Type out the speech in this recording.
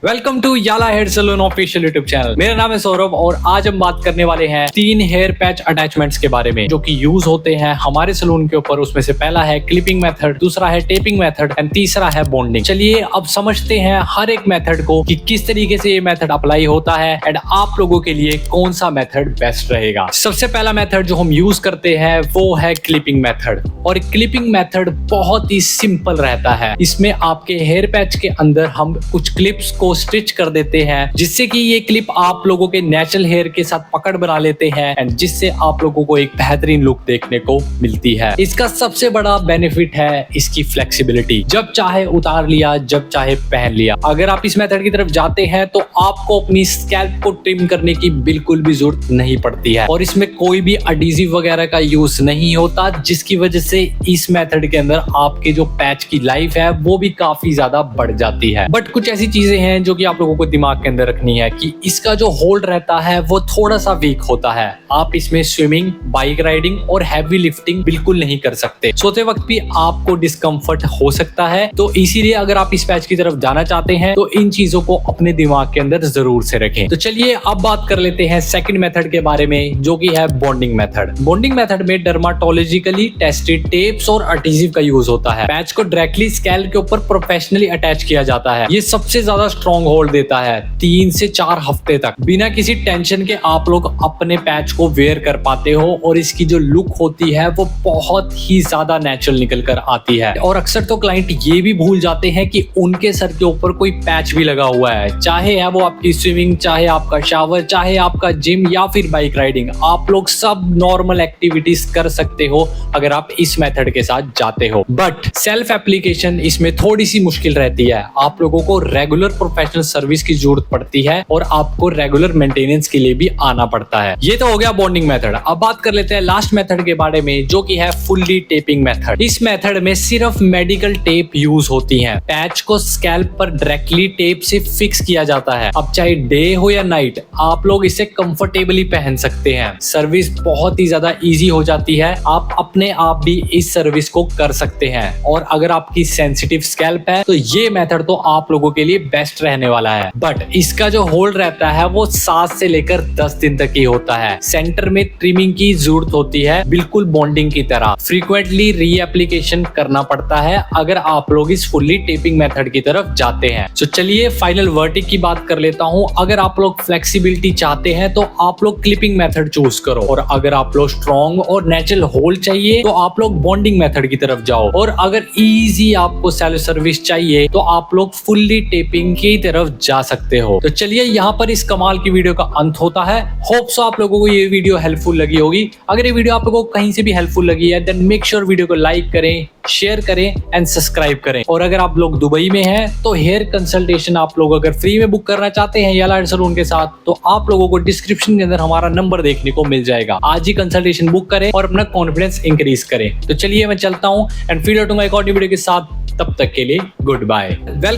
Welcome to Yala hair salon official YouTube channel. मेरा नाम है सौरभ और आज हम बात करने वाले हैं 3 हेयर पैच अटैचमेंट्स के बारे में जो कि यूज होते हैं हमारे सलून के ऊपर। उसमें से पहला है क्लिपिंग मेथड, दूसरा है टेपिंग मेथड एंड तीसरा है बॉन्डिंग। चलिए अब समझते हैं हर एक मेथड को कि किस तरीके से ये मेथड अप्लाई होता है एंड आप लोगों के लिए कौन सा मेथड बेस्ट रहेगा। सबसे पहला मेथड जो हम यूज करते हैं वो है क्लिपिंग मेथड। और क्लिपिंग मेथड बहुत ही सिंपल रहता है। इसमें आपके हेयर पैच के अंदर हम कुछ क्लिप्स को स्टिच कर देते हैं जिससे कि ये क्लिप आप लोगों के नेचुरल हेयर के साथ पकड़ बना लेते हैं एंड जिससे आप लोगों को एक बेहतरीन लुक देखने को मिलती है। इसका सबसे बड़ा बेनिफिट है इसकी फ्लेक्सिबिलिटी। जब चाहे उतार लिया, जब चाहे पहन लिया। अगर आप इस मेथड की तरफ जाते हैं तो आपको अपनी स्कैल्प को ट्रिम करने की बिल्कुल भी जरूरत नहीं पड़ती है और इसमें कोई भी एडहेसिव वगैरह का यूज नहीं होता, जिसकी वजह से इस मेथड के अंदर आपके जो पैच की लाइफ है वो भी काफी ज्यादा बढ़ जाती है। बट कुछ ऐसी चीजें हैं जो कि आप लोगों को दिमाग के अंदर रखनी है कि इसका जो होल्ड रहता है वो थोड़ा सा वीक होता है। आप इसमें स्विमिंग, बाइक राइडिंग और हैवी लिफ्टिंग बिल्कुल नहीं कर सकते। सोते वक्त भी आपको डिस्कम्फर्ट हो सकता है, तो इसीलिए अगर आप इस पैच की तरफ जाना चाहते हैं तो इन चीजों को अपने दिमाग के अंदर जरूर से रखें। तो चलिए अब बात कर लेते हैं सेकंड मेथड के बारे में जो कि है बॉन्डिंग मेथड। बॉन्डिंग मेथड में डर्माटोलॉजिकली टेस्टेड टेप्स और एडहेसिव का यूज होता है। पैच को डायरेक्टली स्कैल्प के ऊपर प्रोफेशनली अटैच किया जाता है। ये सबसे ज्यादा स्ट्रॉन्ग होल्ड देता है 3 से 4 हफ्ते तक। बिना किसी टेंशन के आप लोग अपने पैच को वेयर कर पाते हो और इसकी जो लुक होती है वो बहुत ही ज्यादा नेचुरल निकल कर आती है। और अक्सर तो क्लाइंट ये भी भूल जाते हैं कि उनके सर के ऊपर कोई पैच भी लगा हुआ है, चाहे है वो आपकी स्विमिंग, चाहे आपका शावर, चाहे आपका जिम या फिर बाइक राइडिंग। आप लोग सब नॉर्मल एक्टिविटीज कर सकते हो अगर आप इस मेथड के साथ जाते हो। बट सेल्फ एप्लीकेशन इसमें थोड़ी सी मुश्किल रहती है। आप लोगों को रेगुलर प्रोफेशनल सर्विस की जरूरत पड़ती है और आपको रेगुलर मेंटेनेंस के लिए भी आना पड़ता है। ये तो हो गया बॉन्डिंग मेथड। अब बात कर लेते हैं लास्ट मेथड के बारे में जो कि है फुल्ली टेपिंग मेथड। इस मेथड में सिर्फ मेडिकल टेप यूज होती है। पैच को स्कैल्प पर डायरेक्टली टेप से फिक्स किया जाता है। अब चाहे डे हो या नाइट आप लोग इसे कंफर्टेबली पहन सकते हैं। सर्विस बहुत ही ज्यादा इजी हो जाती है। आप अपने आप भी इस सर्विस को कर सकते हैं और अगर आपकी सेंसिटिव स्कैल्प है तो ये मेथड तो आप लोगों के लिए बेस्ट रहने वाला है। बट इसका जो होल्ड रहता है वो 7 से लेकर 10 दिन तक ही होता है। सेंटर में ट्रिमिंग की जरूरत होती है, बिल्कुल बॉन्डिंग की तरह। फ्रीक्वेंटली रीएप्लीकेशन करना पड़ता है अगर आप लोग इस फुल्ली टेपिंग मेथड की तरफ जाते हैं। तो चलिए फाइनल वर्डिक्ट की बात कर लेता हूं। अगर आप लोग फ्लेक्सिबिलिटी चाहते हैं तो आप लोग क्लिपिंग मेथड चूज करो और अगर आप लोग स्ट्रॉन्ग और नेचुरल होल्ड चाहिए तो आप लोग बॉन्डिंग मेथड की तरफ जाओ और अगर इजी आपको सेल्फ सर्विस चाहिए तो आप लोग फुल्ली टेपिंग की तरफ जा सकते हो। तो चलिए यहाँ पर इस कमाल की वीडियो का अंत होता है। होप सो आप लोगों को ये वीडियो हेल्पफुल लगी होगी। अगर ये वीडियो आप लोगों को कहीं से भी हेल्पफुल लगी है देन मेक श्योर वीडियो को लाइक करें, शेयर करें एंड सब्सक्राइब करें। और अगर आप लोग दुबई में हैं तो हेयर कंसल्टेशन आप लोग अगर फ्री में बुक करना चाहते हैं याला हेयर सलून के साथ तो आप लोगों को डिस्क्रिप्शन के अंदर हमारा नंबर देखने को मिल जाएगा। आज ही कंसल्टेशन बुक करें और अपना कॉन्फिडेंस इंक्रीज करें। तो चलिए मैं चलता हूँ एंड फिर लौटूंगा एक और वीडियो के साथ। तब तक के लिए गुड बाय।